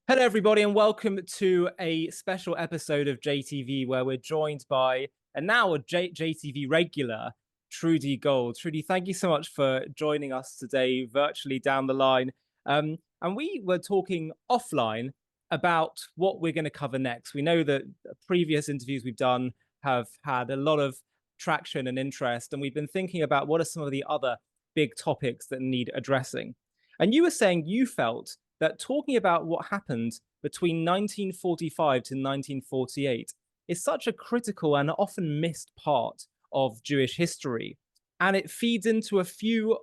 Hello, everybody, and welcome to a special episode of JTV where we're joined by, and now a JTV regular, Trudy Gold. Trudy, thank you so much for joining us today virtually down the line. And we were talking offline about what we're going to cover next. We know that previous interviews we've done have had a lot of traction and interest, and we've been thinking about what are some of the other big topics that need addressing. And you were saying you felt that talking about what happened between 1945 to 1948 is such a critical and often missed part of Jewish history. And it feeds into a few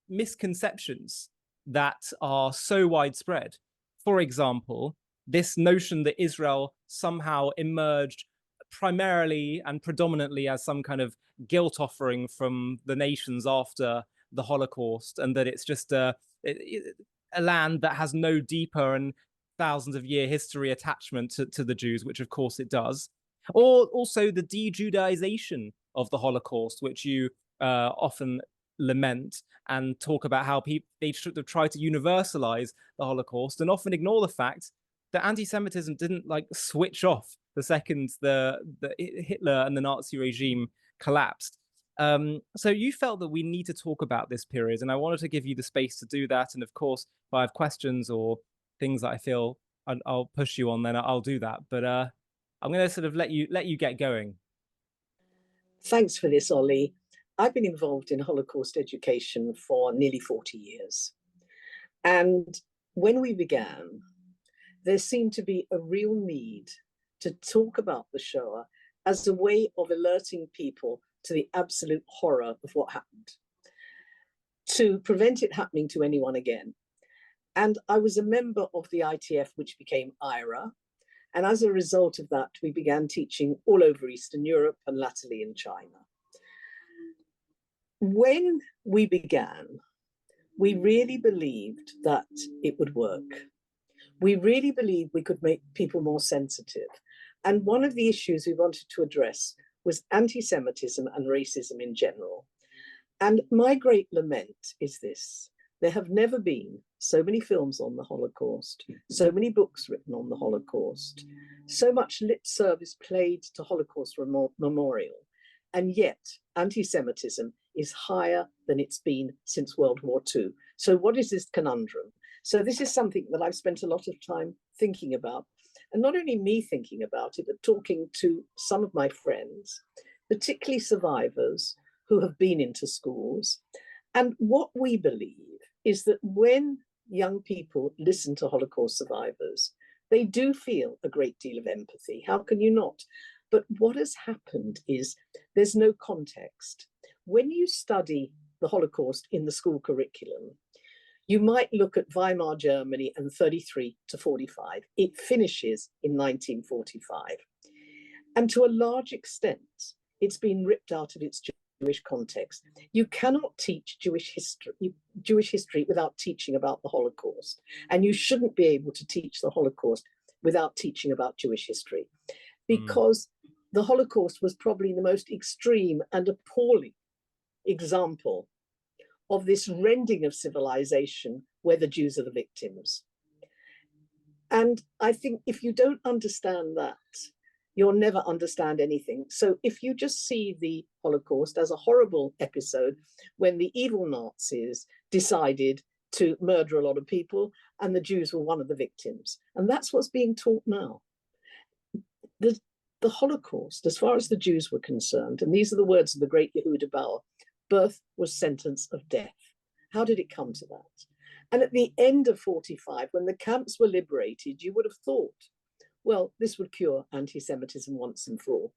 misconceptions that are so widespread. For example, this notion that Israel somehow emerged primarily and predominantly as some kind of guilt offering from the nations after the Holocaust, and that it's just a land that has no deeper and thousands of year history attachment to the Jews, which of course it does. Or also the de-Judaization of the Holocaust, which you often lament and talk about how they should have tried to universalize the Holocaust and often ignore the fact that anti-Semitism didn't switch off the second the Hitler and the Nazi regime collapsed. So you felt that we need to talk about this period, and I wanted to give you the space to do that. And of course, if I have questions or things that I feel I'll push you on, then I'll do that. But I'm going to sort of let you get going. Thanks for this, Ollie. I've been involved in Holocaust education for nearly 40 years. And when we began, there seemed to be a real need to talk about the Shoah as a way of alerting people to the absolute horror of what happened, to prevent it happening to anyone again. And I was a member of the ITF, which became IRA. And as a result of that, we began teaching all over Eastern Europe and latterly in China. When we began, we really believed that it would work. We really believed we could make people more sensitive. And one of the issues we wanted to address was anti-Semitism and racism in general. And my great lament is this: there have never been so many films on the Holocaust, so many books written on the Holocaust, so much lip service played to Holocaust memorial, and yet anti-Semitism is higher than it's been since World War II. So what is this conundrum? So this is something that I've spent a lot of time thinking about. And not only me thinking about it, but talking to some of my friends, particularly survivors who have been into schools. And what we believe is that when young people listen to Holocaust survivors, they do feel a great deal of empathy. How can you not? But what has happened is there's no context. When you study the Holocaust in the school curriculum, you might look at Weimar Germany and 33 to 45. It finishes in 1945. And to a large extent, it's been ripped out of its Jewish context. You cannot teach Jewish history without teaching about the Holocaust. And you shouldn't be able to teach the Holocaust without teaching about Jewish history, because the Holocaust was probably the most extreme and appalling example of this rending of civilization where the Jews are the victims. And I think if you don't understand that, you'll never understand anything. So if you just see the Holocaust as a horrible episode when the evil Nazis decided to murder a lot of people and the Jews were one of the victims, and that's what's being taught now. The Holocaust, as far as the Jews were concerned, and these are the words of the great Yehuda Bauer, birth was sentence of death. How did it come to that? And at the end of 45, when the camps were liberated, you would have thought, well, this would cure anti-Semitism once and for all.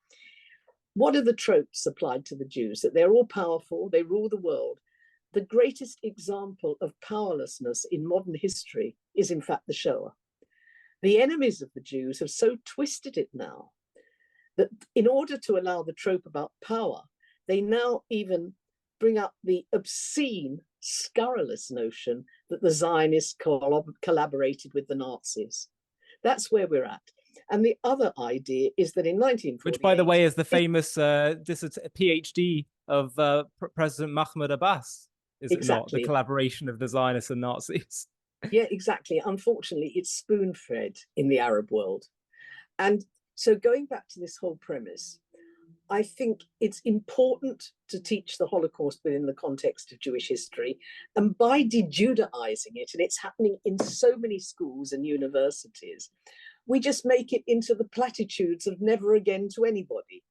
What are the tropes applied to the Jews? That they're all powerful, they rule the world. The greatest example of powerlessness in modern history is in fact the Shoah. The enemies of the Jews have so twisted it now that in order to allow the trope about power, they now even bring up the obscene, scurrilous notion that the Zionists collaborated with the Nazis. That's where we're at. And the other idea is that in 1948... Which, by the way, is the famous PhD of President Mahmoud Abbas, is it not? The collaboration of the Zionists and Nazis. Yeah, exactly. Unfortunately, it's spoon-fed in the Arab world. And so going back to this whole premise, I think it's important to teach the Holocaust within the context of Jewish history. And by de-Judaizing it, and it's happening in so many schools and universities, we just make it into the platitudes of never again to anybody.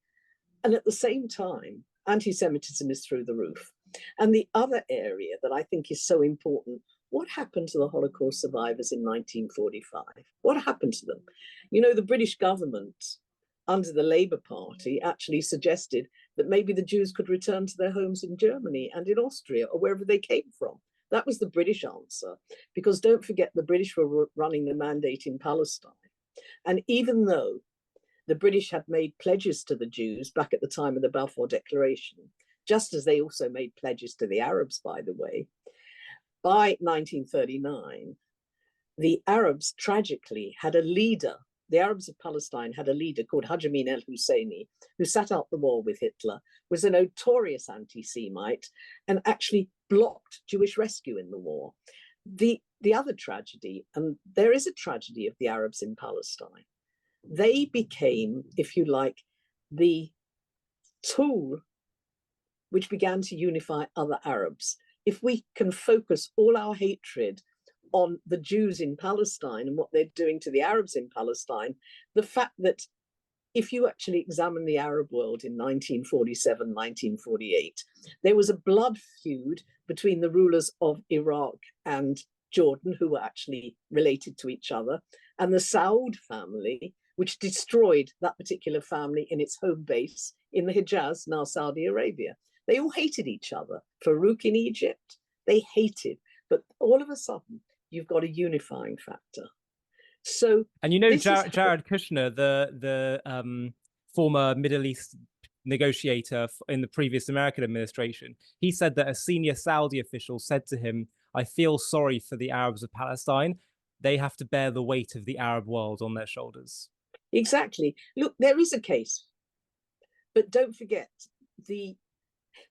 And at the same time, anti-Semitism is through the roof. And the other area that I think is so important, what happened to the Holocaust survivors in 1945? What happened to them? You know, the British government, under the Labour Party, actually suggested that maybe the Jews could return to their homes in Germany and in Austria or wherever they came from. That was the British answer, because don't forget, the British were running the mandate in Palestine. And even though the British had made pledges to the Jews back at the time of the Balfour Declaration, just as they also made pledges to the Arabs, by the way, by 1939, the Arabs tragically had a leader. The Arabs of Palestine had a leader called Hajj Amin al-Husseini, who sat out the war with Hitler, was a notorious anti-Semite, and actually blocked Jewish rescue in the war. The other tragedy, and there is a tragedy of the Arabs in Palestine, they became, if you like, the tool which began to unify other Arabs. If we can focus all our hatred on the Jews in Palestine and what they're doing to the Arabs in Palestine, the fact that if you actually examine the Arab world in 1947, 1948, there was a blood feud between the rulers of Iraq and Jordan, who were actually related to each other, and the Saud family, which destroyed that particular family in its home base in the Hijaz, now Saudi Arabia. They all hated each other. Farouk in Egypt, they hated. But all of a sudden, you've got a unifying factor. So, and you know, Jared Kushner, the former Middle East negotiator in the previous American administration, he said that a senior Saudi official said to him, "I feel sorry for the Arabs of Palestine. They have to bear the weight of the Arab world on their shoulders." Exactly. Look, there is a case, but don't forget, the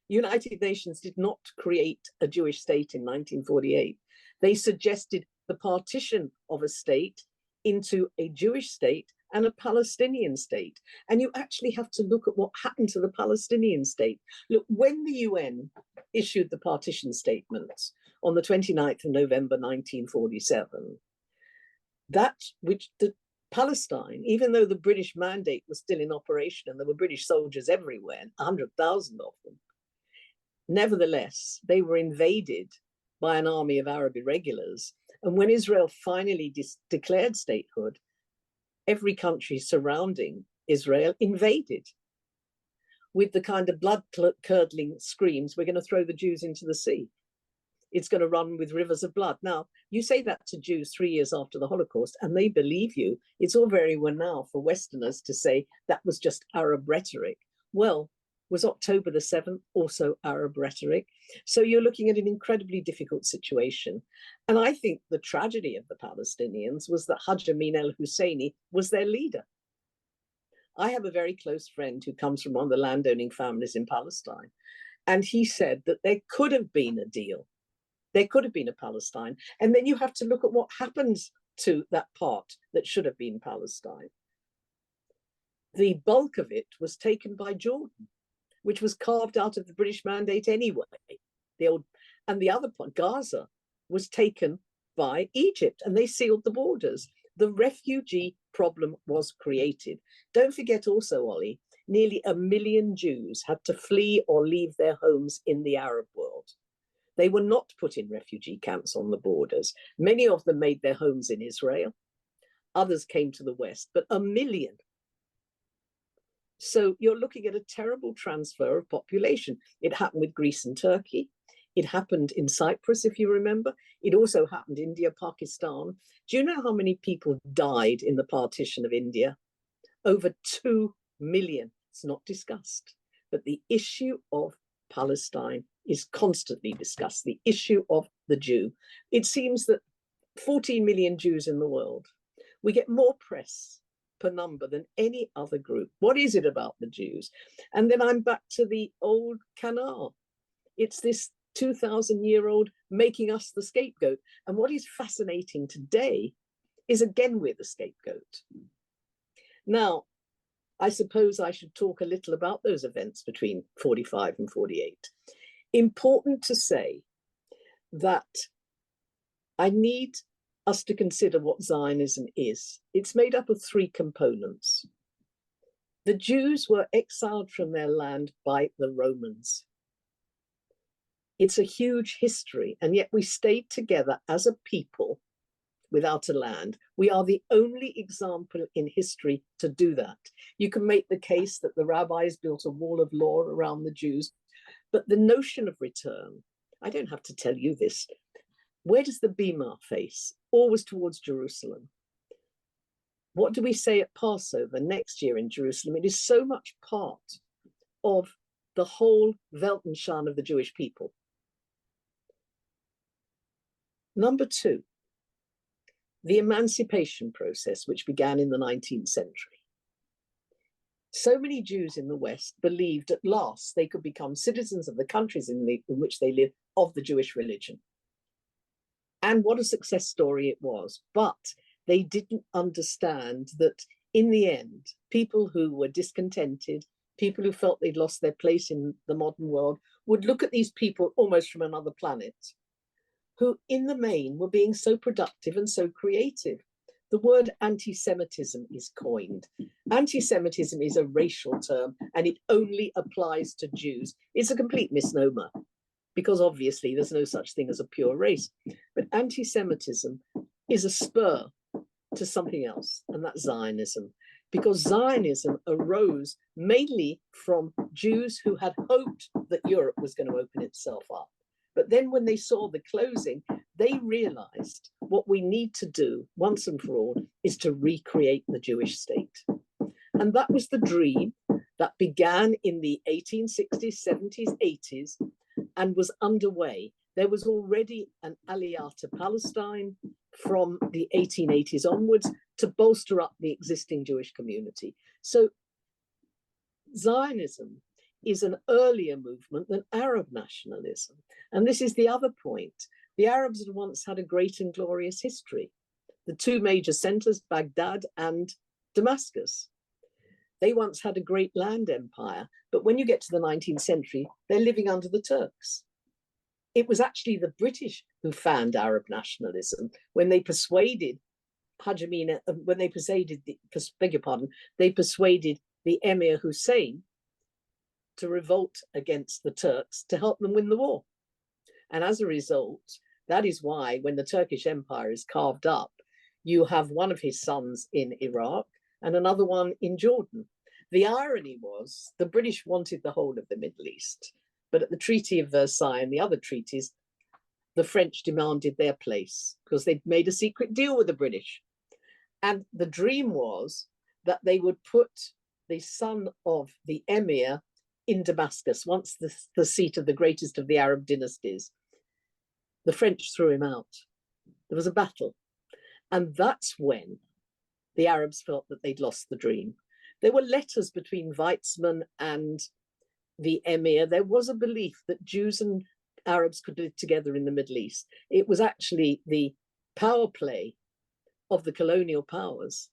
United Nations did not create a Jewish state in 1948. They suggested the partition of a state into a Jewish state and a Palestinian state. And you actually have to look at what happened to the Palestinian state. Look, when the UN issued the partition statements on the 29th of November 1947, that which the Palestine, even though the British mandate was still in operation and there were British soldiers everywhere, 100,000 of them, nevertheless, they were invaded by an army of Arab irregulars. And when Israel finally declared statehood, every country surrounding Israel invaded with the kind of blood-curdling screams, "We're going to throw the Jews into the sea. It's going to run with rivers of blood." Now, you say that to Jews 3 years after the Holocaust, and they believe you. It's all very well now for Westerners to say that was just Arab rhetoric. Well, was October the 7th also Arab rhetoric? So you're looking at an incredibly difficult situation. And I think the tragedy of the Palestinians was that Hajj Amin al-Husseini was their leader. I have a very close friend who comes from one of the landowning families in Palestine. And he said that there could have been a deal. There could have been a Palestine. And then you have to look at what happens to that part that should have been Palestine. The bulk of it was taken by Jordan, which was carved out of the British mandate anyway. And the other part, Gaza, was taken by Egypt, and they sealed the borders. The refugee problem was created. Don't forget also, Ollie, nearly 1 million Jews had to flee or leave their homes in the Arab world. They were not put in refugee camps on the borders. Many of them made their homes in Israel. Others came to the West, but 1 million. So you're looking at a terrible transfer of population. It happened with Greece and Turkey. It happened in Cyprus, if you remember. It also happened in India, Pakistan. Do you know how many people died in the partition of India? Over 2 million. It's not discussed. But the issue of Palestine is constantly discussed. The issue of the Jew. It seems that 14 million Jews in the world. We get more press per number than any other group. What is it about the Jews? And then I'm back to the old canal. It's this 2,000-year-old making us the scapegoat. And what is fascinating today is, again, we're the scapegoat. Now, I suppose I should talk a little about those events between 45 and 48. Important to say that I need us to consider what Zionism is. It's made up of three components. The Jews were exiled from their land by the Romans. It's a huge history, and yet we stayed together as a people without a land. We are the only example in history to do that. You can make the case that the rabbis built a wall of law around the Jews, but the notion of return, I don't have to tell you this. Where does the Bema face? Always towards Jerusalem. What do we say at Passover next year in Jerusalem? It is so much part of the whole Weltanschauung of the Jewish people. Number two, the emancipation process, which began in the 19th century. So many Jews in the West believed at last they could become citizens of the countries in which they live of the Jewish religion. And what a success story it was. But they didn't understand that in the end, people who were discontented, people who felt they'd lost their place in the modern world, would look at these people almost from another planet, who in the main were being so productive and so creative. The word anti-Semitism is coined. Anti-Semitism is a racial term, and it only applies to Jews. It's a complete misnomer, because obviously there's no such thing as a pure race. But anti-Semitism is a spur to something else, and that's Zionism. Because Zionism arose mainly from Jews who had hoped that Europe was going to open itself up. But then when they saw the closing, they realized what we need to do once and for all is to recreate the Jewish state. And that was the dream that began in the 1860s, 70s, 80s, and was underway. There was already an aliyah to Palestine from the 1880s onwards to bolster up the existing Jewish community. So Zionism is an earlier movement than Arab nationalism. And this is the other point. The Arabs had once had a great and glorious history. The two major centers, Baghdad and Damascus. They once had a great land empire, but when you get to the 19th century, they're living under the Turks. It was actually the British who fanned Arab nationalism when they persuaded they persuaded the Emir Hussein to revolt against the Turks to help them win the war. And as a result, that is why when the Turkish Empire is carved up, you have one of his sons in Iraq and another one in Jordan. The irony was the British wanted the whole of the Middle East, but at the Treaty of Versailles and the other treaties, the French demanded their place because they'd made a secret deal with the British. And the dream was that they would put the son of the Emir in Damascus, once the seat of the greatest of the Arab dynasties. The French threw him out. There was a battle. And that's when the Arabs felt that they'd lost the dream. There were letters between Weizmann and the Emir. There was a belief that Jews and Arabs could live together in the Middle East. It was actually the power play of the colonial powers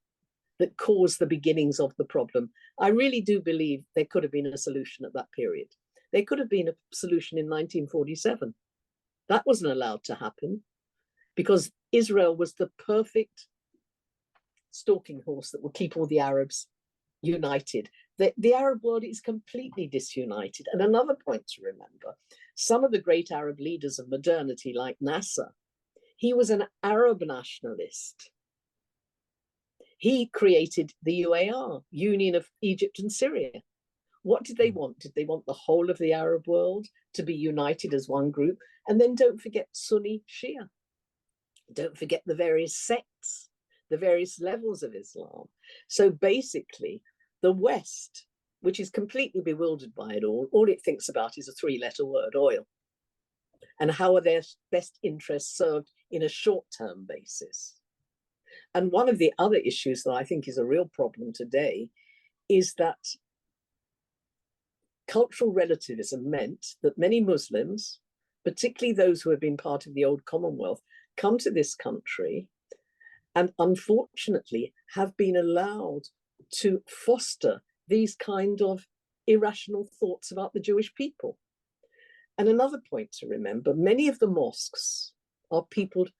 that caused the beginnings of the problem. I really do believe there could have been a solution at that period. There could have been a solution in 1947. That wasn't allowed to happen because Israel was the perfect stalking horse that would keep all the Arabs united. The Arab world is completely disunited. And another point to remember, some of the great Arab leaders of modernity, like Nasser, he was an Arab nationalist. He created the UAR, Union of Egypt and Syria. What did they want? Did they want the whole of the Arab world to be united as one group? And then don't forget Sunni, Shia. Don't forget the various sects, the various levels of Islam. So basically, the West, which is completely bewildered by it all it thinks about is a three-letter word, oil. And how are their best interests served in a short-term basis? And one of the other issues that I think is a real problem today is that cultural relativism meant that many Muslims particularly those who have been part of the old Commonwealth, come to this country and unfortunately have been allowed to foster these kind of irrational thoughts about the Jewish people. And another point to remember, many of the mosques are peopled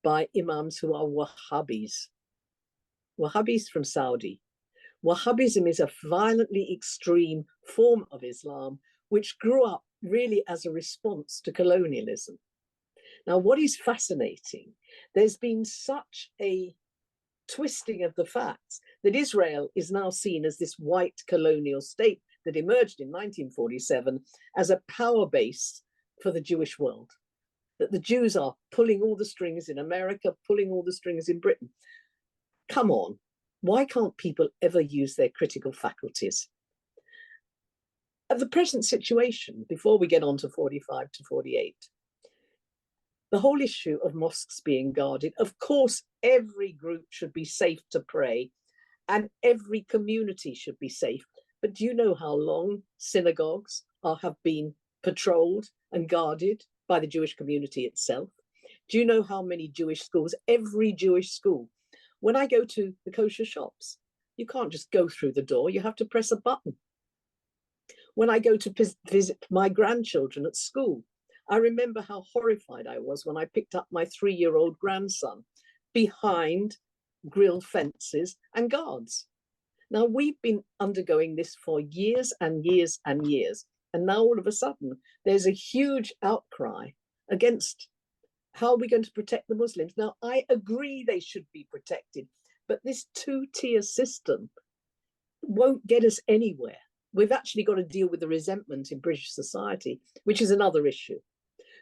by imams who are Wahhabis. Wahhabis from Saudi. Wahhabism is a violently extreme form of Islam, which grew up really as a response to colonialism. Now, what is fascinating, there's been such a twisting of the facts that Israel is now seen as this white colonial state that emerged in 1947 as a power base for the Jewish world. That the Jews are pulling all the strings in America, pulling all the strings in Britain. Come on, why can't people ever use their critical faculties? At the present situation, before we get on to 45 to 48, the whole issue of mosques being guarded, of course, every group should be safe to pray and every community should be safe. But do you know how long synagogues have been patrolled and guarded by the Jewish community itself? Do you know how many Jewish schools, every Jewish school, when I go to the kosher shops, you can't just go through the door, you have to press a button. When I go to visit my grandchildren at school, I remember how horrified I was when I picked up my 3-year-old grandson behind grill fences and guards. Now, we've been undergoing this for years and years and years. And now all of a sudden, there's a huge outcry against how are we going to protect the Muslims. Now, I agree they should be protected, but this two-tier system won't get us anywhere. We've actually got to deal with the resentment in British society, which is another issue.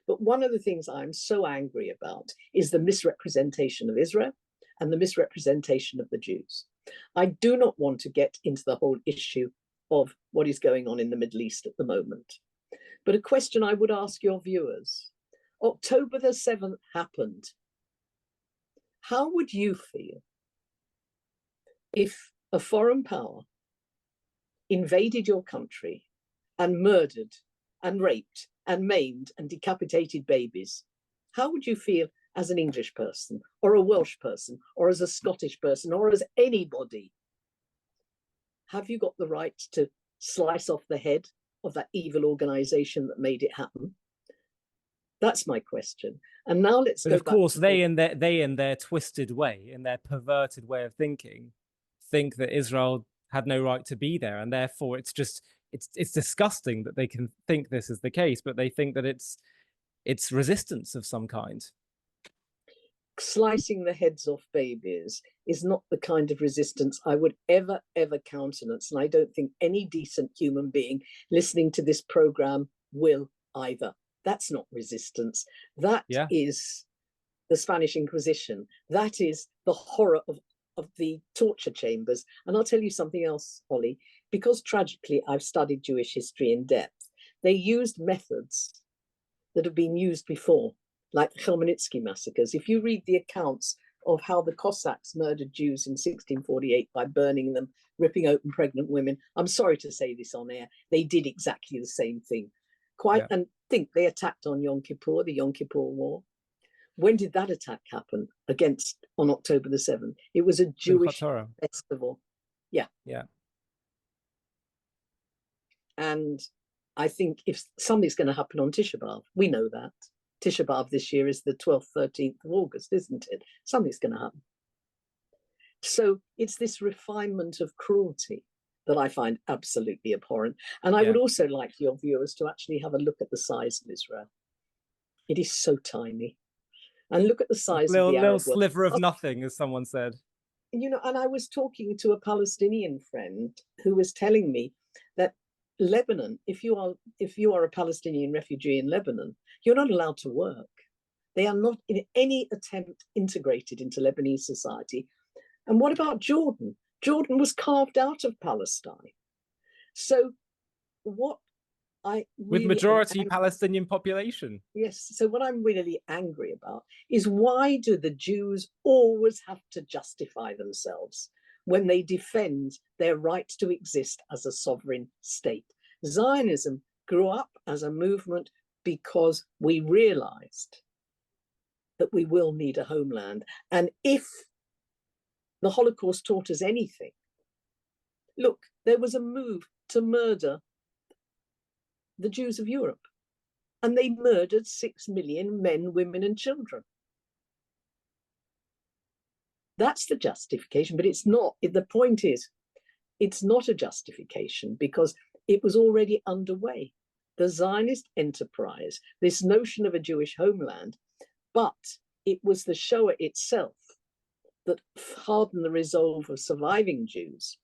But one of the things I'm so angry about is the misrepresentation of Israel and the misrepresentation of the Jews. I do not want to get into the whole issue of what is going on in the Middle East at the moment. But a question I would ask your viewers, October the 7th happened. How would you feel if a foreign power invaded your country and murdered and raped and maimed and decapitated babies? How would you feel as an English person or a Welsh person or as a Scottish person or as anybody? Have you got the right to slice off the head of that evil organization that made it happen? That's my question. And now let's go. But of course, they in their twisted way, in their perverted way of thinking, think that Israel had no right to be there, and therefore it's disgusting that they can think this is the case, but they think that it's resistance of some kind. Slicing the heads off babies is not the kind of resistance I would ever countenance, and I don't think any decent human being listening to this program will either. That's not resistance. That is the Spanish Inquisition. That is the horror of the torture chambers. And I'll tell you something else, Ollie, because tragically I've studied Jewish history in depth. They used methods that have been used before, like the Chmielnicki massacres. If you read the accounts of how the Cossacks murdered Jews in 1648 by burning them, ripping open pregnant women, I'm sorry to say this on air, they did exactly the same thing. And think they attacked on Yom Kippur, the Yom Kippur War. When did that attack happen on October the 7th? It was a Jewish festival. Yeah. And I think if something's going to happen on Tisha B'Av, we know that. Tisha B'Av this year is the 12th, 13th of August, isn't it? Something's going to happen. So it's this refinement of cruelty that I find absolutely abhorrent. And I would also like your viewers to actually have a look at the size of Israel. It is so tiny. And look at the size of the Arab world. Sliver of nothing, as someone said. And I was talking to a Palestinian friend who was telling me that Lebanon, if you are a Palestinian refugee in Lebanon, you're not allowed to work. They are not in any attempt integrated into Lebanese society. And what about Jordan? Jordan was carved out of Palestine. So what I really with majority Palestinian population. Yes. So what I'm really angry about is, why do the Jews always have to justify themselves when they defend their right to exist as a sovereign state? Zionism grew up as a movement because we realized that we will need a homeland. And if the Holocaust taught us anything, look, there was a move to murder the Jews of Europe, and they murdered 6 million men, women, and children. That's the justification, but it's not. The point is, it's not a justification because it was already underway. The Zionist enterprise, this notion of a Jewish homeland, but it was the Shoah itself that hardened the resolve of surviving Jews,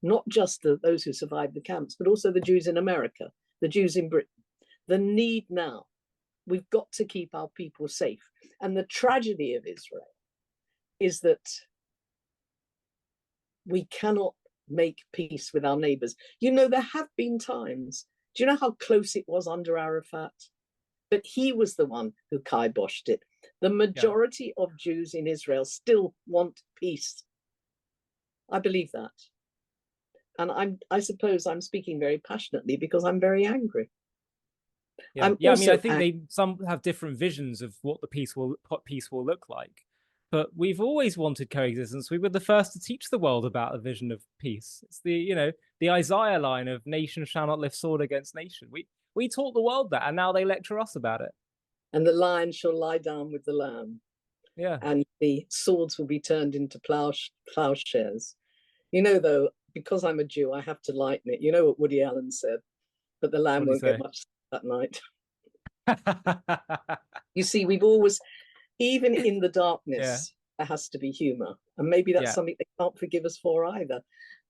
not just those who survived the camps, but also the Jews in America, the Jews in Britain. The need now, we've got to keep our people safe. And the tragedy of Israel is that we cannot make peace with our neighbors. You know, there have been times, do you know how close it was under Arafat? But he was the one who kiboshed it. The majority of Jews in Israel still want peace. I believe that. And I suppose I'm speaking very passionately because I'm very angry. Yeah, I mean, I think some have different visions of what peace will look like. But we've always wanted coexistence. We were the first to teach the world about a vision of peace. It's the Isaiah line of "Nation shall not lift sword against nation." We taught the world that, and now they lecture us about it. And the lion shall lie down with the lamb. Yeah. And the swords will be turned into plowshares. You know, though, because I'm a Jew, I have to lighten it. You know what Woody Allen said, but the lamb won't get much that night. You see, we've always, even in the darkness, there has to be humor. And maybe that's something they can't forgive us for either.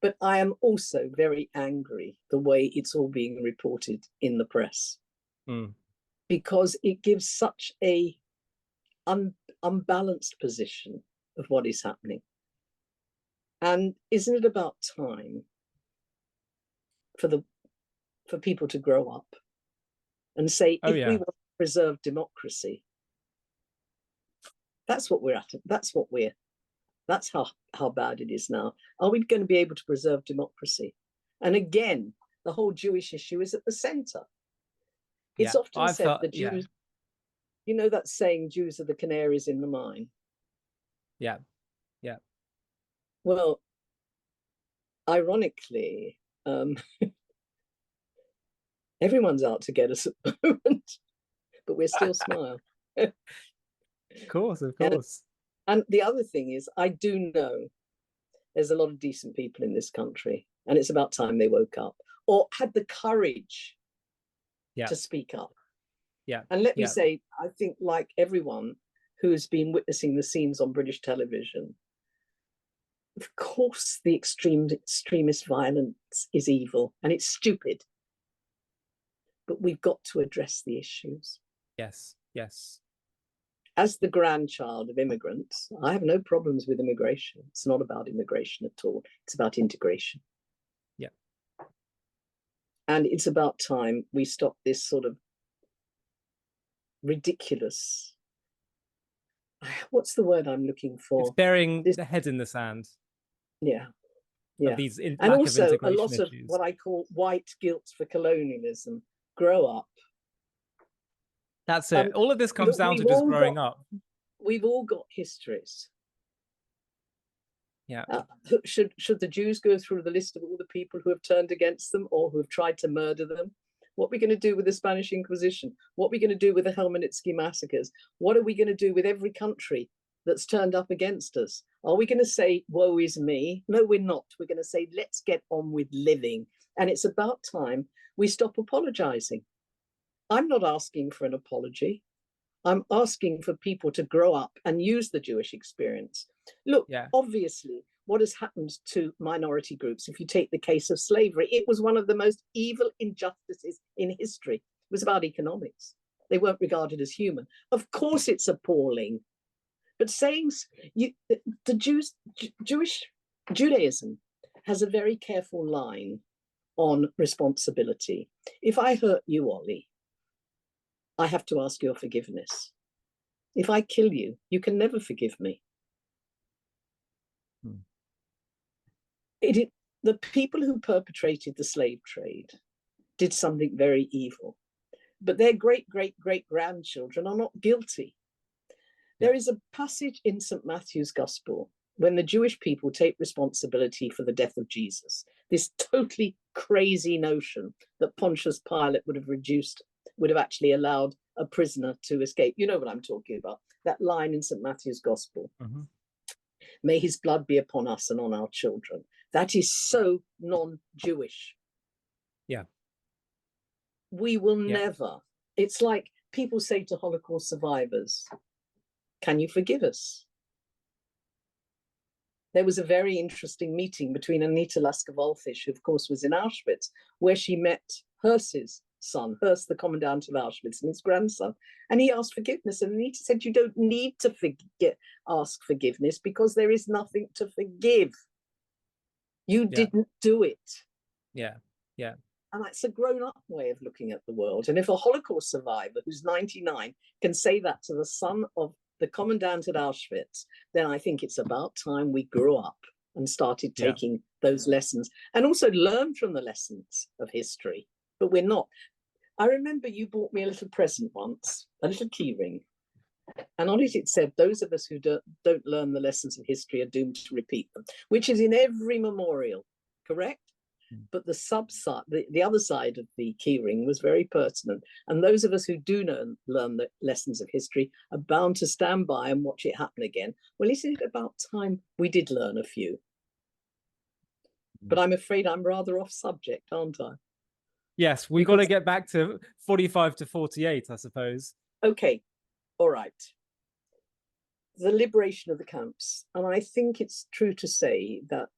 But I am also very angry the way it's all being reported in the press. Because it gives such a unbalanced position of what is happening. And isn't it about time for people to grow up and say, if we want to preserve democracy, that's what we're at. That's how bad it is now. Are we going to be able to preserve democracy? And again, the whole Jewish issue is at the center. It's often said the Jews, you know that saying, Jews are the canaries in the mine. Yeah. Well, ironically, everyone's out to get us at the moment, but we're still smile. Of course. And the other thing is, I do know there's a lot of decent people in this country, and it's about time they woke up or had the courage to speak up. And let me say, I think like everyone who's been witnessing the scenes on British television, of course, the extremist violence is evil and it's stupid. But we've got to address the issues. Yes. As the grandchild of immigrants, I have no problems with immigration. It's not about immigration at all. It's about integration. Yeah. And it's about time we stop this sort of ridiculous, what's the word I'm looking for? It's burying the head in the sand. Yeah. Of these and lack also of integration a lot issues. Of what I call white guilt for colonialism. Grow up. That's it. All of this comes down to just growing up. We've all got histories. Yeah. Should the Jews go through the list of all the people who have turned against them or who have tried to murder them? What are we going to do with the Spanish Inquisition? What are we going to do with the Helmanitsky massacres? What are we going to do with every country that's turned up against us? Are we going to say, woe is me? No, we're not. We're going to say, let's get on with living. And it's about time we stop apologizing. I'm not asking for an apology. I'm asking for people to grow up and use the Jewish experience. Look, obviously, what has happened to minority groups, if you take the case of slavery, it was one of the most evil injustices in history. It was about economics. They weren't regarded as human. Of course, it's appalling. But saying Judaism has a very careful line on responsibility. If I hurt you, Ollie, I have to ask your forgiveness. If I kill you, you can never forgive me. The people who perpetrated the slave trade did something very evil. but their great-great-great-grandchildren are not guilty. There is a passage in St. Matthew's Gospel when the Jewish people take responsibility for the death of Jesus, this totally crazy notion that Pontius Pilate would have actually allowed a prisoner to escape. You know what I'm talking about, that line in St. Matthew's Gospel. May his blood be upon us and on our children. That is so non-Jewish. Yeah. We will never, it's like people say to Holocaust survivors, can you forgive us? There was a very interesting meeting between Anita Lasker-Wallfisch, who of course was in Auschwitz, where she met Hers's son, Hers, the commandant of Auschwitz, and his grandson. And he asked forgiveness. And Anita said, you don't need to ask forgiveness because there is nothing to forgive. You didn't do it. Yeah, yeah. And that's a grown-up way of looking at the world. And if a Holocaust survivor who's 99 can say that to the son of the commandant at Auschwitz, then I think it's about time we grew up and started taking those lessons and also learn from the lessons of history. But we're not. I remember you bought me a little present once, a little key ring. And on it said, those of us who don't learn the lessons of history are doomed to repeat them, which is in every memorial, correct? But the other side of the keyring was very pertinent. And those of us who do learn the lessons of history are bound to stand by and watch it happen again. Well, isn't it about time we did learn a few? But I'm afraid I'm rather off subject, aren't I? Yes, we've got to get back to 45 to 48, I suppose. Okay, all right. The liberation of the camps. And I think it's true to say that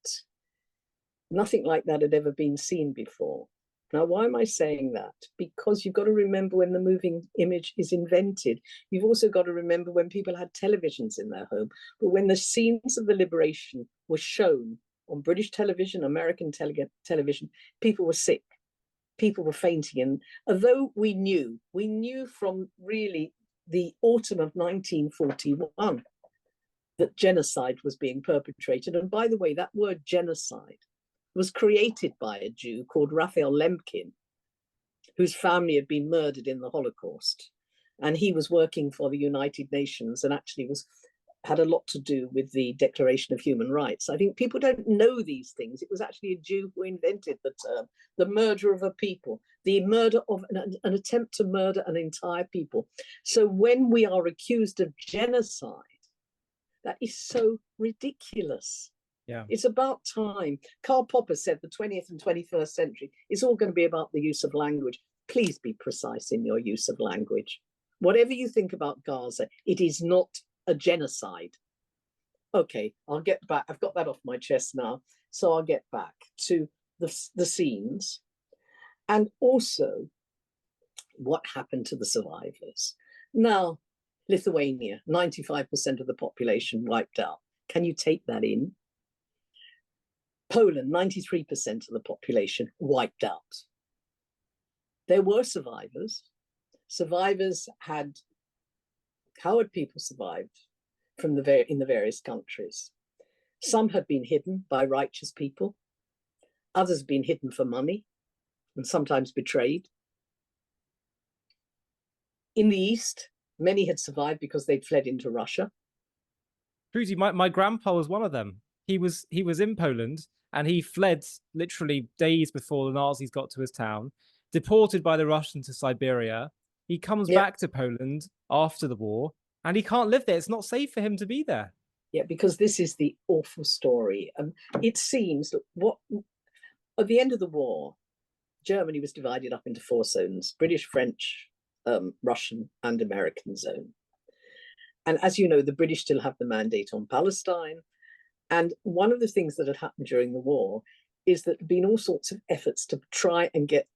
nothing like that had ever been seen before. Now, why am I saying that? Because you've got to remember when the moving image is invented. You've also got to remember when people had televisions in their home. But when the scenes of the liberation were shown on British television, American television, people were sick. People were fainting. And although we knew from really the autumn of 1941 that genocide was being perpetrated. And by the way, that word genocide was created by a Jew called Raphael Lemkin, whose family had been murdered in the Holocaust. And he was working for the United Nations and actually had a lot to do with the Declaration of Human Rights. I think people don't know these things. It was actually a Jew who invented the term, the murder of a people, the murder of an attempt to murder an entire people. So when we are accused of genocide, that is so ridiculous. Yeah. It's about time. Karl Popper said the 20th and 21st century is all going to be about the use of language. Please be precise in your use of language. Whatever you think about Gaza, it is not a genocide. Okay, I'll get back. I've got that off my chest now. So I'll get back to the scenes and also what happened to the survivors. Now, Lithuania, 95% of the population wiped out. Can you take that in? Poland, 93% of the population wiped out. There were survivors. Survivors had, how had people survived from in the various countries? Some had been hidden by righteous people. Others had been hidden for money and sometimes betrayed. In the East, many had survived because they'd fled into Russia. Trudy, my grandpa was one of them. He was in Poland and he fled literally days before the Nazis got to his town, deported by the Russians to Siberia. He comes back to Poland after the war and he can't live there. It's not safe for him to be there. Yeah, because this is the awful story. It seems that at the end of the war, Germany was divided up into 4 zones: British, French, Russian, and American zone. And as you know, the British still have the mandate on Palestine. And one of the things that had happened during the war is that there have been all sorts of efforts to try and get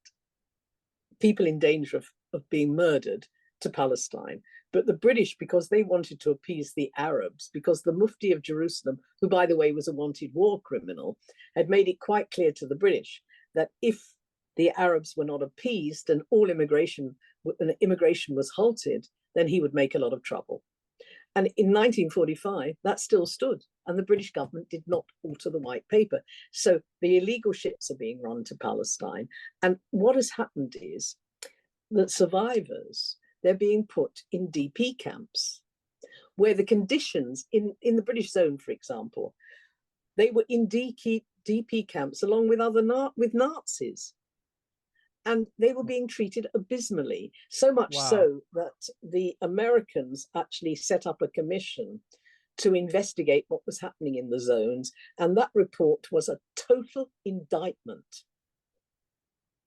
people in danger of being murdered to Palestine. But the British, because they wanted to appease the Arabs, because the Mufti of Jerusalem, who, by the way, was a wanted war criminal, had made it quite clear to the British that if the Arabs were not appeased and all immigration was halted, then he would make a lot of trouble. And in 1945, that still stood, and the British government did not alter the white paper. So the illegal ships are being run to Palestine. And what has happened is that survivors, they're being put in DP camps, where the conditions in the British zone, for example, they were in DP camps along with with Nazis. And they were being treated abysmally, so much so that the Americans actually set up a commission to investigate what was happening in the zones. And that report was a total indictment.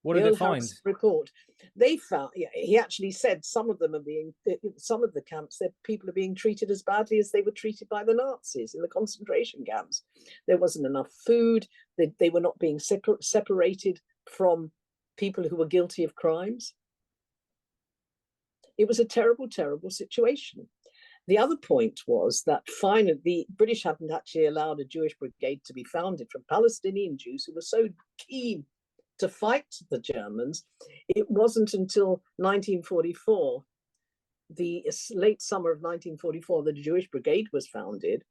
What did it find? Report. They found, he actually said some of them are being, some of the camps, that people are being treated as badly as they were treated by the Nazis in the concentration camps. There wasn't enough food. They were not being separated from people who were guilty of crimes. It was a terrible, terrible situation. The other point was that finally the British hadn't actually allowed a Jewish brigade to be founded from Palestinian Jews who were so keen to fight the Germans. It wasn't until 1944, the late summer of 1944, the Jewish brigade was founded.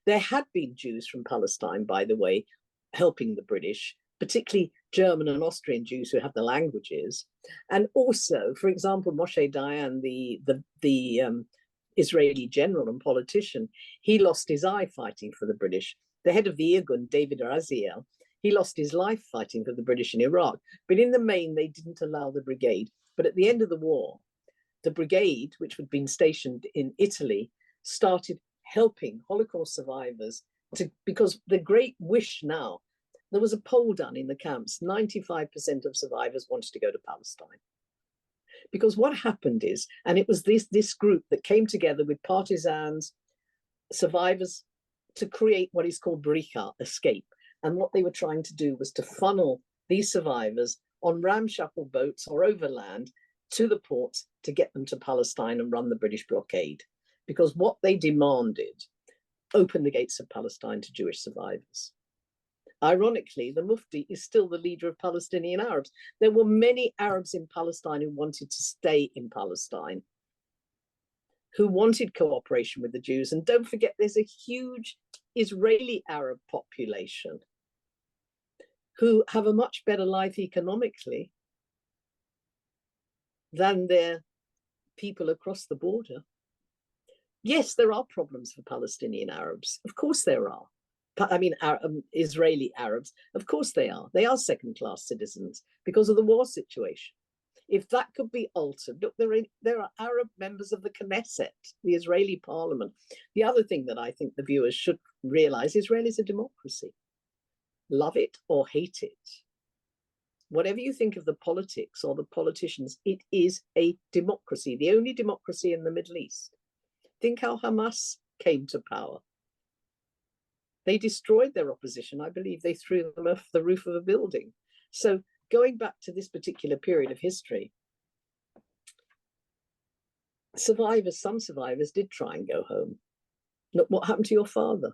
There had been Jews from Palestine, by the way, helping the British, particularly German and Austrian Jews who have the languages. And also, for example, Moshe Dayan, the Israeli general and politician, he lost his eye fighting for the British. The head of the Irgun, David Raziel, he lost his life fighting for the British in Iraq. But in the main, they didn't allow the brigade. But at the end of the war, the brigade, which had been stationed in Italy, started helping Holocaust survivors because the great wish now, there was a poll done in the camps, 95% of survivors wanted to go to Palestine. Because what happened is, and it was this group that came together with partisans, survivors, to create what is called Bricha, escape. And what they were trying to do was to funnel these survivors on ramshackle boats or overland to the ports to get them to Palestine and run the British blockade. Because what they demanded, open the gates of Palestine to Jewish survivors. Ironically, the Mufti is still the leader of Palestinian Arabs. There were many Arabs in Palestine who wanted to stay in Palestine, who wanted cooperation with the Jews. And don't forget, there's a huge Israeli Arab population who have a much better life economically than their people across the border. Yes, there are problems for Palestinian Arabs. Of course there are. I mean, Israeli Arabs, of course they are. They are second-class citizens because of the war situation. If that could be altered, look, there are Arab members of the Knesset, the Israeli parliament. The other thing that I think the viewers should realize, Israel is a democracy. Love it or hate it. Whatever you think of the politics or the politicians, it is a democracy, the only democracy in the Middle East. Think how Hamas came to power. They destroyed their opposition. I believe they threw them off the roof of a building. So going back to this particular period of history, some survivors did try and go home. Look, what happened to your father,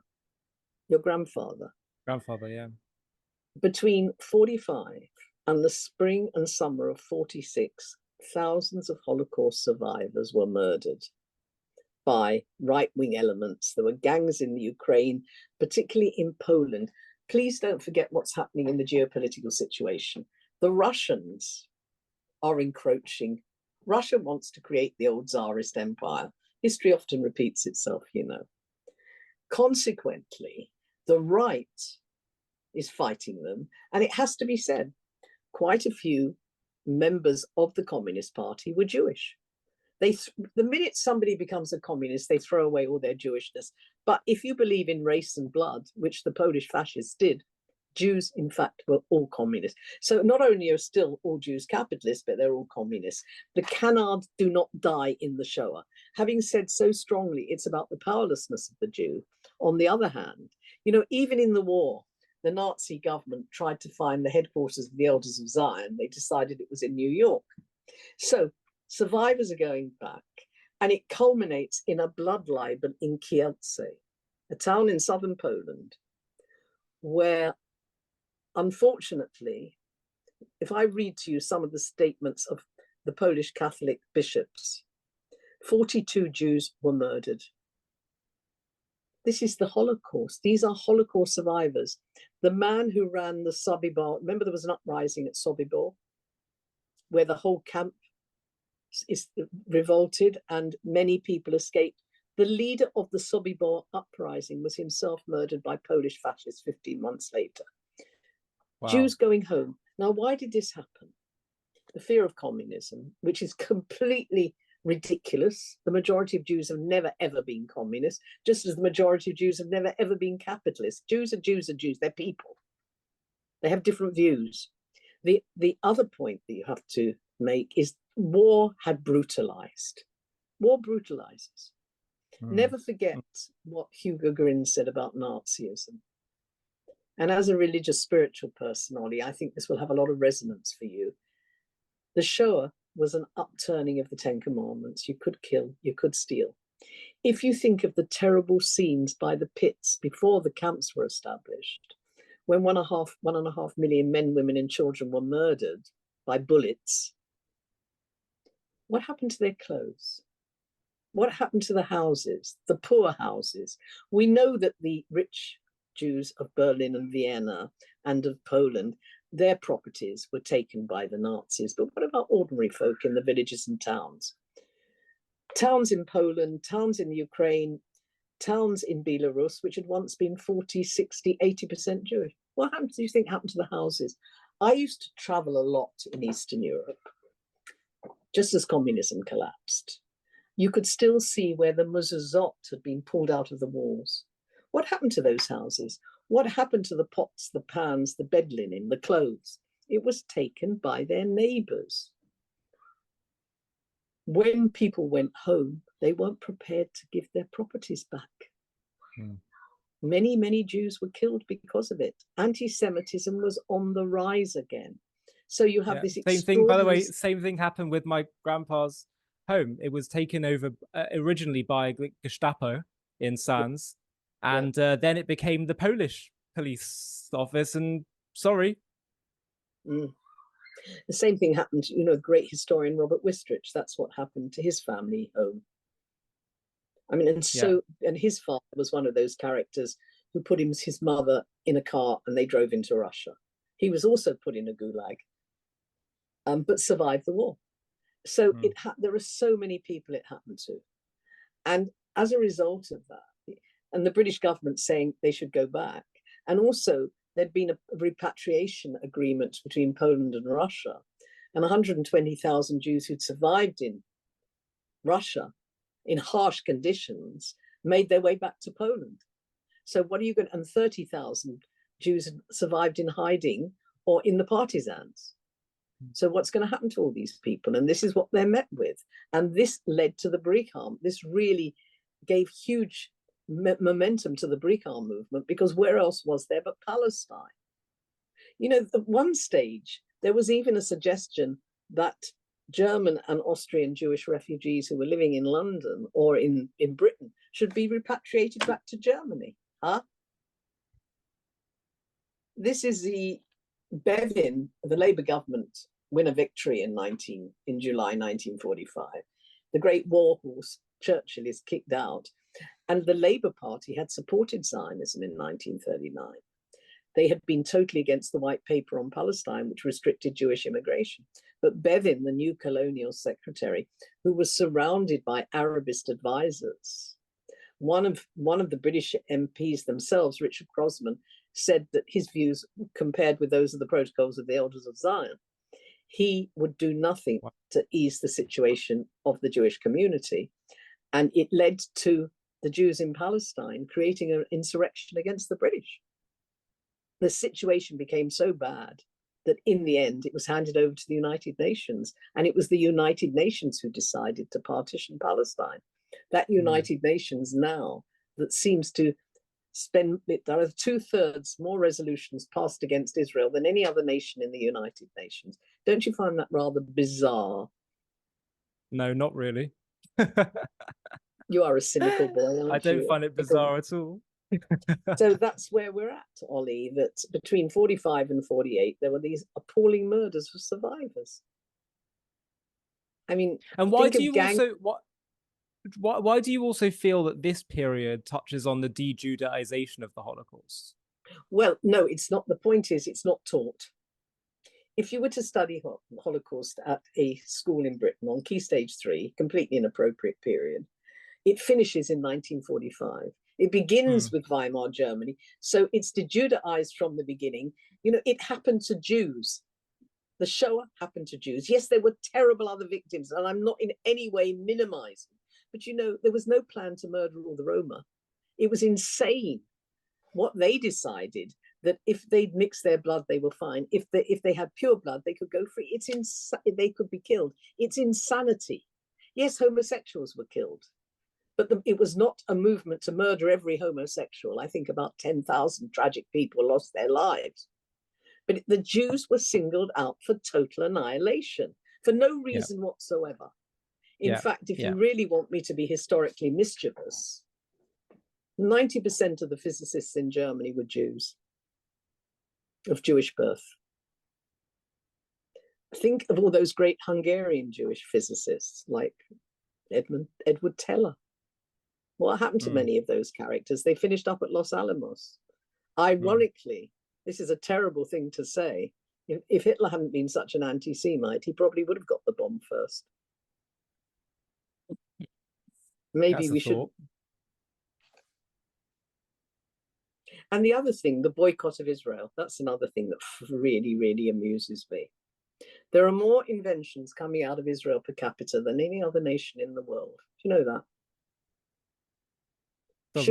your grandfather? Grandfather, yeah. Between 45 and the spring and summer of 46, thousands of Holocaust survivors were murdered by right-wing elements. There were gangs in the Ukraine, particularly in Poland. Please don't forget what's happening in the geopolitical situation. The Russians are encroaching. Russia wants to create the old Tsarist empire. History often repeats itself, you know. Consequently, the right is fighting them. And it has to be said, quite a few members of the Communist Party were Jewish. The minute somebody becomes a communist, they throw away all their Jewishness. But if you believe in race and blood, which the Polish fascists did, Jews, in fact, were all communists. So not only are still all Jews capitalists, but they're all communists. The canards do not die in the Shoah. Having said so strongly, it's about the powerlessness of the Jew. On the other hand, you know, even in the war, the Nazi government tried to find the headquarters of the Elders of Zion. They decided it was in New York. So survivors are going back, and it culminates in a blood libel in Kielce, a town in southern Poland, where, unfortunately, if I read to you some of the statements of the Polish Catholic bishops, 42 Jews were murdered. This is the Holocaust. These are Holocaust survivors. The man who ran the Sobibor, remember there was an uprising at Sobibor, where the whole camp is revolted, and many people escaped. The leader of the Sobibor uprising was himself murdered by Polish fascists 15 months later. Wow. Jews going home. Now, why did this happen? The fear of communism, which is completely ridiculous. The majority of Jews have never, ever been communists, just as the majority of Jews have never, ever been capitalists. Jews are Jews are Jews. They're people. They have different views. The other point that you have to make is war had brutalized. War brutalizes. Never forget what Hugo Gryn said about Nazism. And as a religious, spiritual person, Ollie, I think this will have a lot of resonance for you. The Shoah was an upturning of the Ten Commandments. You could kill, you could steal. If you think of the terrible scenes by the pits before the camps were established, when 1.5 million men, women, and children were murdered by bullets, what happened to their clothes? What happened to the houses, the poor houses? We know that the rich Jews of Berlin and Vienna and of Poland, their properties were taken by the Nazis. But what about ordinary folk in the villages and towns? Towns in Poland, towns in Ukraine, towns in Belarus, which had once been 40, 60, 80% Jewish. What happened, do you think happened to the houses? I used to travel a lot in Eastern Europe, just as communism collapsed. You could still see where the mezuzot had been pulled out of the walls. What happened to those houses? What happened to the pots, the pans, the bed linen, the clothes? It was taken by their neighbors. When people went home, they weren't prepared to give their properties back. Many, many Jews were killed because of it. Anti-Semitism was on the rise again. So you have this same thing, by the way, same thing happened with my grandpa's home. It was taken over originally by Gestapo in Sands, and then it became the Polish police office, and sorry. The same thing happened, you know, great historian Robert Wistrich. That's what happened to his family home. I mean, and his father was one of those characters who put his mother in a car and they drove into Russia. He was also put in a gulag, but survived the war. So there are so many people it happened to. And as a result of that, and the British government saying they should go back, and also there'd been a repatriation agreement between Poland and Russia, and 120,000 Jews who'd survived in Russia in harsh conditions made their way back to Poland. So what are you going to, and 30,000 Jews survived in hiding or in the partisans. So what's going to happen to all these people? And this is what they're met with. And this led to the Bricham. This really gave huge momentum to the Bricham movement, because where else was there but Palestine? You know, at one stage, there was even a suggestion that German and Austrian Jewish refugees who were living in London or in Britain should be repatriated back to Germany. This is the Bevin, the Labour government, win a victory in July 1945. The great war horse Churchill is kicked out, and the Labour Party had supported Zionism in 1939. They had been totally against the White Paper on Palestine, which restricted Jewish immigration. But Bevin, the new colonial secretary, who was surrounded by Arabist advisors, one of the British MPs themselves, Richard Crosman, said that his views compared with those of the protocols of the Elders of Zion, he would do nothing to ease the situation of the Jewish community. And it led to the Jews in Palestine creating an insurrection against the British. The situation became so bad that in the end, it was handed over to the United Nations. And it was the United Nations who decided to partition Palestine. That United Nations now that seems to spend, there are 2/3 more resolutions passed against Israel than any other nation in the United Nations. Don't you find that rather bizarre? No, not really. You are a cynical boy, aren't you? I don't find it bizarre at all. So that's where we're at, Ollie, that between 45 and 48, there were these appalling murders of survivors. I mean, and why do you why do you also feel that this period touches on the de-Judaization of the Holocaust? Well, no, it's not. The point is, it's not taught. if you were to study Holocaust at a school in Britain on Key Stage 3, completely inappropriate period, it finishes in 1945. It begins with Weimar Germany. So it's de-Judaized from the beginning. You know, it happened to Jews. The Shoah happened to Jews. Yes, there were terrible other victims, and I'm not in any way minimizing. But, you know, there was no plan to murder all the Roma. It was insane what they decided, that if they'd mixed their blood, they were fine. If they had pure blood, they could go free. They could be killed. It's insanity. Yes, homosexuals were killed, but it was not a movement to murder every homosexual. I think about 10,000 tragic people lost their lives. But the Jews were singled out for total annihilation for no reason whatsoever. In fact, if you really want me to be historically mischievous, 90% of the physicists in Germany were Jews of Jewish birth. Think of all those great Hungarian Jewish physicists like Edward Teller. What happened to many of those characters? They finished up at Los Alamos. Ironically, this is a terrible thing to say. If Hitler hadn't been such an anti-Semite, he probably would have got the bomb first. Maybe we should. And the other thing, the boycott of Israel, that's another thing that really, really amuses me. There are more inventions coming out of Israel per capita than any other nation in the world. Do you know that?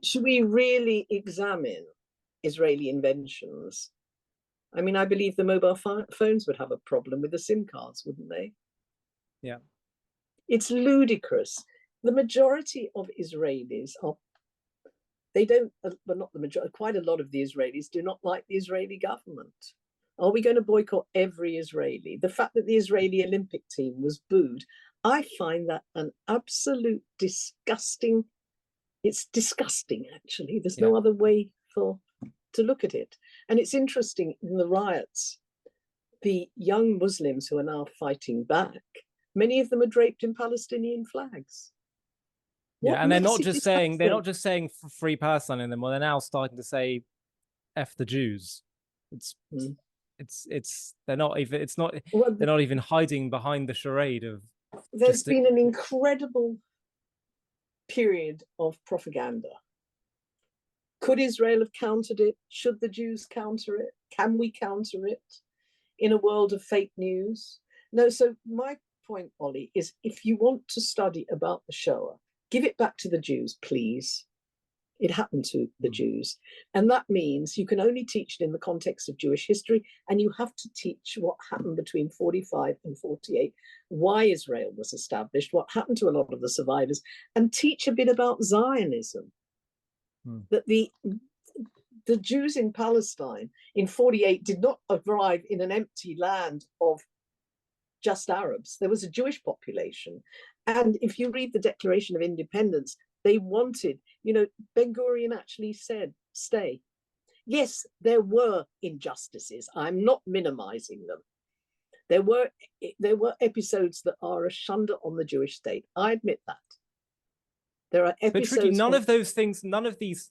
Should we really examine Israeli inventions? I mean, I believe the mobile phones would have a problem with the SIM cards, wouldn't they? Yeah. It's ludicrous. The majority of Israelis are, they don't, but not the majority, quite a lot of the Israelis do not like the Israeli government. Are we going to boycott every Israeli? The fact that the Israeli Olympic team was booed, I find that an absolute disgusting. It's disgusting, actually. There's no other way to look at it. And it's interesting, in the riots, the young Muslims who are now fighting back, many of them are draped in Palestinian flags. And they're not just saying free Palestine anymore. They're now starting to say F the Jews. They're not even hiding behind the charade of. There's been an incredible period of propaganda. Could Israel have countered it? Should the Jews counter it? Can we counter it in a world of fake news? No. So my point, Ollie, is if you want to study about the Shoah, give it back to the Jews, please. It happened to the Jews. And that means you can only teach it in the context of Jewish history, and you have to teach what happened between 45 and 48, why Israel was established, what happened to a lot of the survivors, and teach a bit about Zionism. That the Jews in Palestine in 48 did not arrive in an empty land of just Arabs. There was a Jewish population. And if you read the Declaration of Independence, they wanted, Ben Gurion actually said, stay. Yes, there were injustices. I'm not minimizing them. There were episodes that are a shunder on the Jewish state. I admit that. There are episodes. But Trudy, none of those things, none of these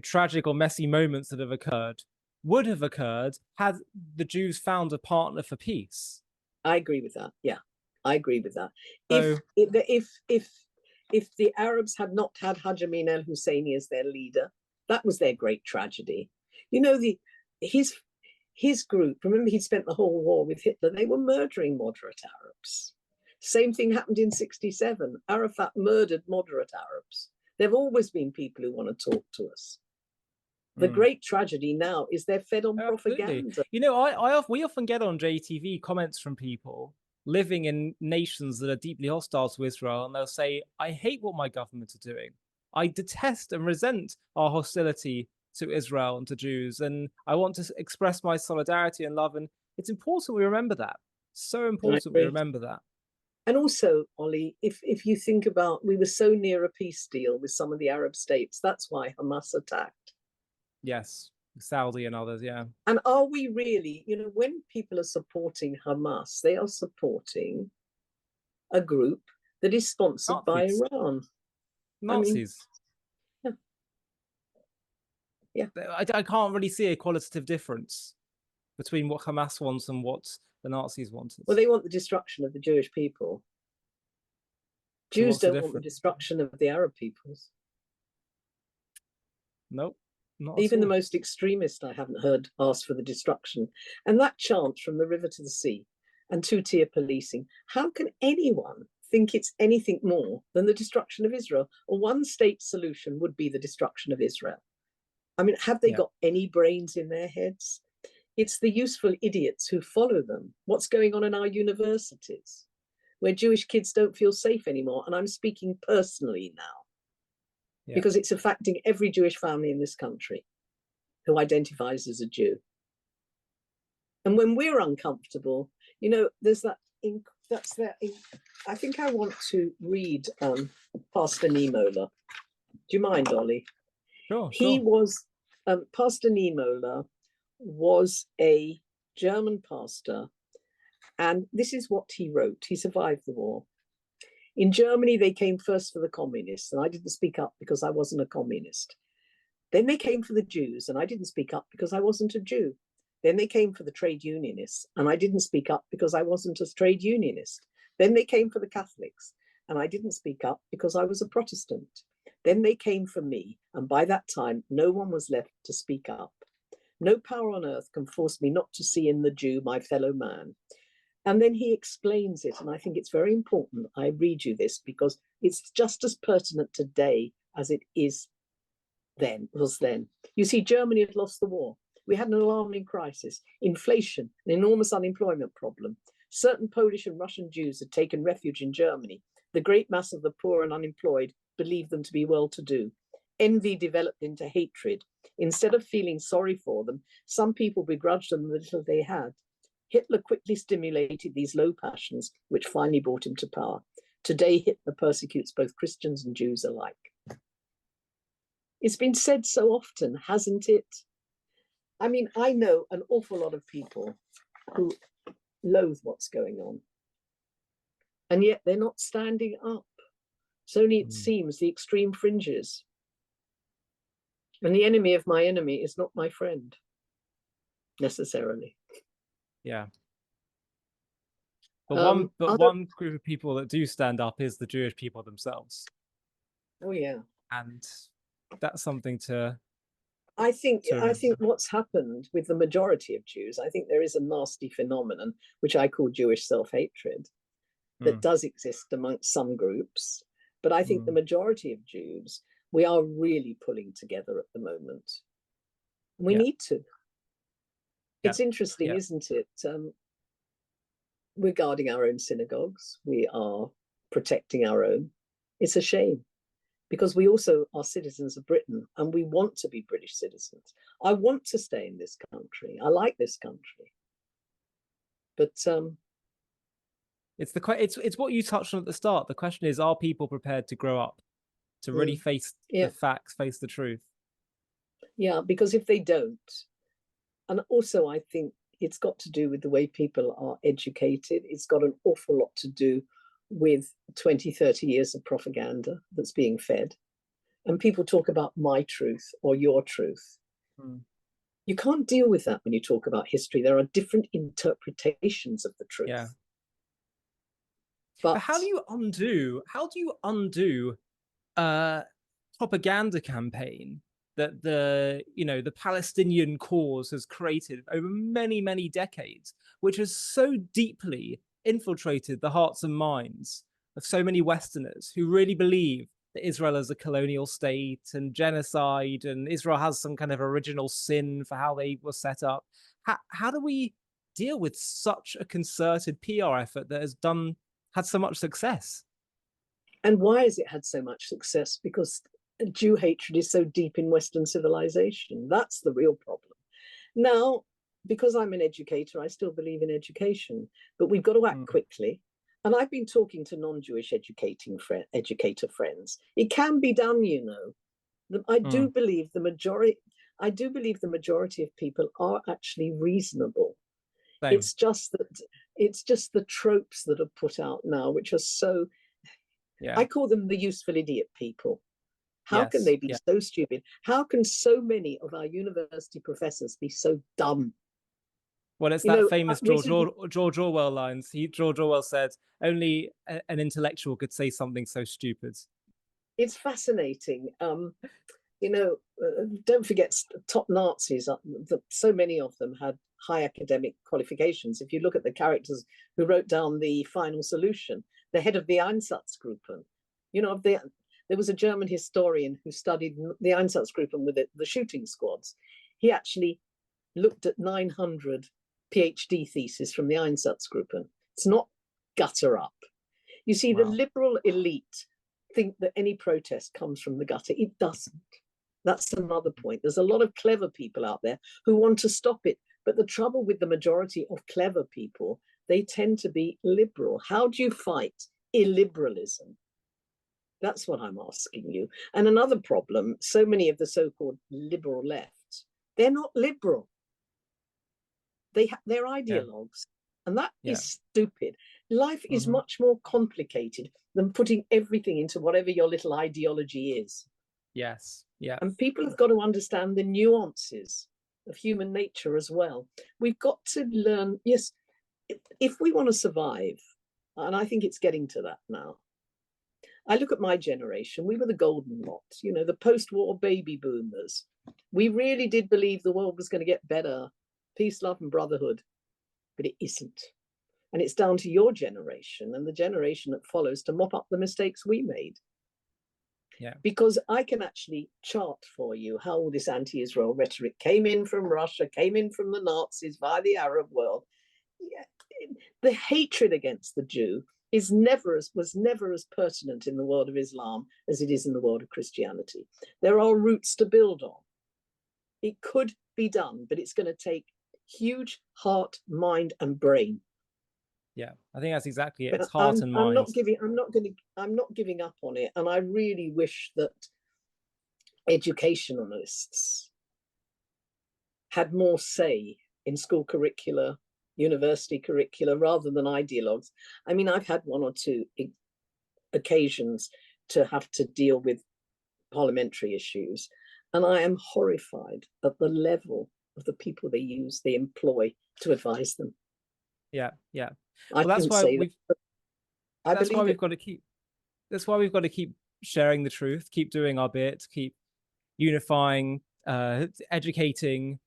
tragic or messy moments that have occurred would have occurred had the Jews found a partner for peace. I agree with that. Yeah, I agree with that. So, if the Arabs had not had Haj Amin al-Husseini as their leader, that was their great tragedy. His group, remember, he'd spent the whole war with Hitler. They were murdering moderate Arabs. Same thing happened in 1967. Arafat murdered moderate Arabs. There have always been people who want to talk to us. The great tragedy now is they're fed on propaganda. We often get on JTV comments from people living in nations that are deeply hostile to Israel, and they'll say, I hate what my government are doing. I detest and resent our hostility to Israel and to Jews, and I want to express my solidarity and love. And it's important we remember that. So important we remember that. And also, Ollie, if you think about, we were so near a peace deal with some of the Arab states. That's why Hamas attacked. Yes, Saudi and others, yeah. And are we really, when people are supporting Hamas, they are supporting a group that is sponsored by Iran. Nazis. I mean, yeah. I can't really see a qualitative difference between what Hamas wants and what the Nazis wanted. Well, they want the destruction of the Jewish people. So Jews what's the don't want the difference? destruction of the Arab peoples. Nope, not at Even the all. most extremist I haven't heard ask for the destruction. And that chant from the river to the sea and two-tier policing, how can anyone think it's anything more than the destruction of Israel? A one-state solution would be the destruction of Israel. I mean, have they got any brains in their heads? It's the useful idiots who follow them. What's going on in our universities, where Jewish kids don't feel safe anymore? And I'm speaking personally now, because it's affecting every Jewish family in this country who identifies as a Jew. And when we're uncomfortable, you know, there's that, I think I want to read Pastor Niemoller. Do you mind, Ollie? Sure, He was, Pastor Niemoller was a German pastor, and this is what he wrote. He survived the war. In Germany, they came first for the communists, and I didn't speak up because I wasn't a communist. Then they came for the Jews, and I didn't speak up because I wasn't a Jew. Then they came for the trade unionists, and I didn't speak up because I wasn't a trade unionist. Then they came for the Catholics, and I didn't speak up because I was a Protestant. Then they came for me, and by that time, no one was left to speak up. No power on earth can force me not to see in the Jew my fellow man. And then he explains it, and I think it's very important I read you this because it's just as pertinent today as it was then. You see, Germany had lost the war. We had an alarming crisis, inflation, an enormous unemployment problem. Certain Polish and Russian Jews had taken refuge in Germany. The great mass of the poor and unemployed believed them to be well-to-do. Envy developed into hatred. Instead of feeling sorry for them, some people begrudged them the little they had. Hitler quickly stimulated these low passions, which finally brought him to power. Today, Hitler persecutes both Christians and Jews alike. It's been said so often, hasn't it? I mean, I know an awful lot of people who loathe what's going on, and yet they're not standing up. It's only, it seems, the extreme fringes. And the enemy of my enemy is not my friend, necessarily. Yeah. But one group of people that do stand up is the Jewish people themselves. Oh yeah. And that's something to I think what's happened with the majority of Jews, I think there is a nasty phenomenon, which I call Jewish self-hatred, that does exist amongst some groups. But I think the majority of Jews, we are really pulling together at the moment. We need to. It's interesting, isn't it? We're guarding our own synagogues. We are protecting our own. It's a shame because we also are citizens of Britain and we want to be British citizens. I want to stay in this country. I like this country. But it's what you touched on at the start. The question is, are people prepared to grow up, to really face the facts, face the truth? Yeah, because if they don't, and also I think it's got to do with the way people are educated. It's got an awful lot to do with 20, 30 years of propaganda that's being fed. And people talk about my truth or your truth. You can't deal with that when you talk about history. There are different interpretations of the truth. Yeah. But how do you undo a propaganda campaign that the Palestinian cause has created over many, many decades, which has so deeply infiltrated the hearts and minds of so many Westerners who really believe that Israel is a colonial state and genocide, and Israel has some kind of original sin for how they were set up? How do we deal with such a concerted PR effort that has had so much success? And why has it had so much success? Because Jew hatred is so deep in Western civilization. That's the real problem. Now, because I'm an educator, I still believe in education, but we've got to act quickly. And I've been talking to non-Jewish educator friends. It can be done, you know. I do believe the majority of people are actually reasonable. Same. It's just the tropes that are put out now, which are so, I call them the useful idiot people. How can they be so stupid? How can so many of our university professors be so dumb? Well, it's You that know, famous recently, George Orwell lines. George Orwell said, only George Orwell said, only an intellectual could say something so stupid. it's fascinating. You know, don't forget top Nazis. So many of them had high academic qualifications. If you look at the characters who wrote down the final solution, the head of the Einsatzgruppen, you know, there was a German historian who studied the Einsatzgruppen with the shooting squads. He actually looked at 900 PhD theses from the Einsatzgruppen. It's not gutter up. You see, wow. The liberal elite think that any protest comes from the gutter. It doesn't. That's another point. There's a lot of clever people out there who want to stop it. But the trouble with the majority of clever people, they tend to be liberal. How do you fight illiberalism? That's what I'm asking you. And another problem, so many of the so-called liberal left, they're not liberal. They're ideologues. Yeah. And that is stupid. Life is much more complicated than putting everything into whatever your little ideology is. Yes. Yeah. And people have got to understand the nuances of human nature as well. We've got to learn, yes, if we want to survive, and I think it's getting to that now. I look at my generation, we were the golden lot, you know, the post-war baby boomers. We really did believe the world was going to get better, peace, love, and brotherhood, but it isn't. And it's down to your generation and the generation that follows to mop up the mistakes we made. Yeah. Because I can actually chart for you how all this anti-Israel rhetoric came in from Russia, came in from the Nazis via the Arab world. Yeah. The hatred against the Jew was never as pertinent in the world of Islam as it is in the world of Christianity. There are roots to build on. It could be done, but it's going to take huge heart, mind, and brain. Yeah, I think that's exactly it. It's heart and mind. I'm not giving up on it. And I really wish that educationalists had more say in school curricula, university curricula, rather than ideologues. I mean, I've had one or two occasions to have to deal with parliamentary issues, and I am horrified at the level of the people they employ to advise them. Yeah, yeah. Well, that's why we've got to keep sharing the truth, keep doing our bit, keep unifying, educating,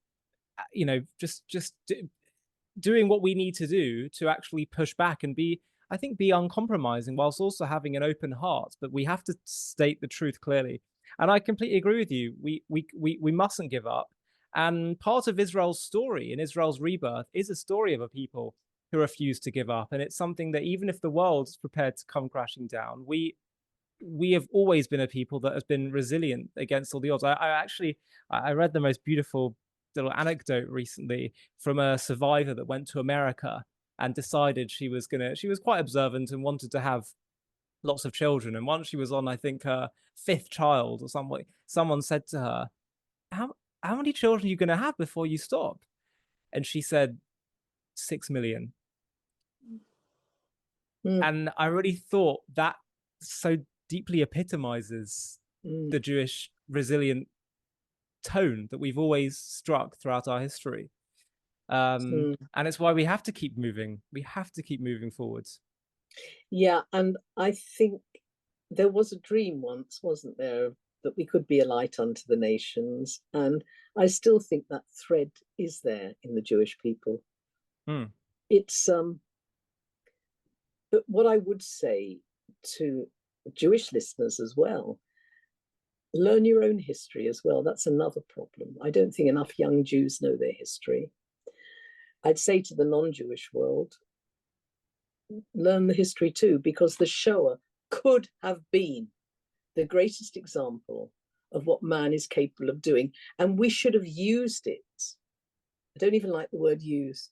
you know, just doing what we need to do to actually push back and be uncompromising whilst also having an open heart. But we have to state the truth clearly. And I completely agree with you. We mustn't give up. And part of Israel's story and Israel's rebirth is a story of a people who refuse to give up. And it's something that even if the world's prepared to come crashing down, we have always been a people that has been resilient against all the odds. I read the most beautiful little anecdote recently from a survivor that went to America and decided she was quite observant and wanted to have lots of children. And once she was on, I think, her 5th child or something, someone said to her, how many children are you going to have before you stop? And she said, 6 million. And I really thought that so deeply epitomizes the Jewish resilient tone that we've always struck throughout our history. And it's why we have to keep moving. We have to keep moving forwards. Yeah, and I think there was a dream once, wasn't there, that we could be a light unto the nations. And I still think that thread is there in the Jewish people. It's but what I would say to Jewish listeners as well, learn your own history as well. That's another problem. I don't think enough young Jews know their history. I'd say to the non-Jewish world, learn the history too, because the Shoah could have been the greatest example of what man is capable of doing. And we should have used it. I don't even like the word use,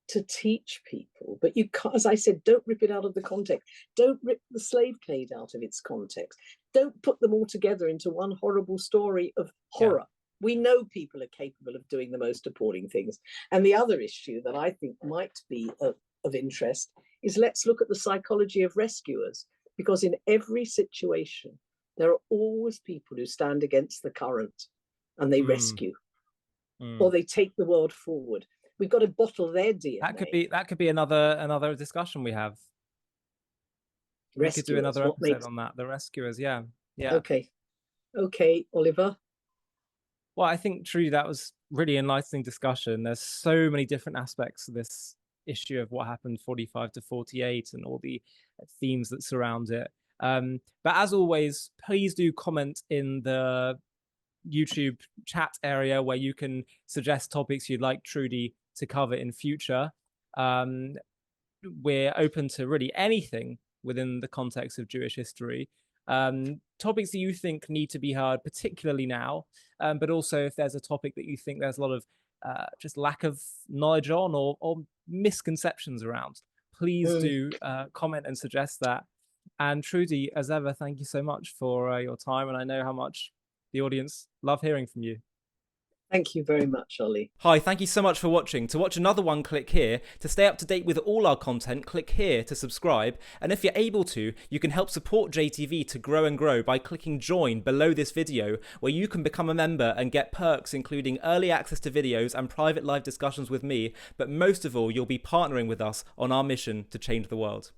to teach people. But you can't, as I said, don't rip it out of the context. Don't rip the slave trade out of its context. Don't put them all together into one horrible story of horror. Yeah. We know people are capable of doing the most appalling things. And the other issue that I think might be of interest is, let's look at the psychology of rescuers, because in every situation, there are always people who stand against the current and they rescue, or they take the world forward. We've got to bottle their DNA. That could be another discussion we have. We could do Rescuers, another what episode makes... on that. The rescuers, yeah. Yeah. Okay. Okay, Oliver. Well, I think, Trudy, that was really enlightening discussion. There's so many different aspects of this issue of what happened 45 to 48 and all the themes that surround it. But as always, please do comment in the YouTube chat area where you can suggest topics you'd like Trudy to cover in future. We're open to really anything within the context of Jewish history. Topics that you think need to be heard, particularly now, but also if there's a topic that you think there's a lot of just lack of knowledge on or misconceptions around, please do comment and suggest that. And Trudy, as ever, thank you so much for your time. And I know how much the audience love hearing from you. Thank you very much, Ollie. Hi, thank you so much for watching. To watch another one, click here. To stay up to date with all our content, click here to subscribe. And if you're able to, you can help support JTV to grow and grow by clicking join below this video, where you can become a member and get perks including early access to videos and private live discussions with me. But most of all, you'll be partnering with us on our mission to change the world.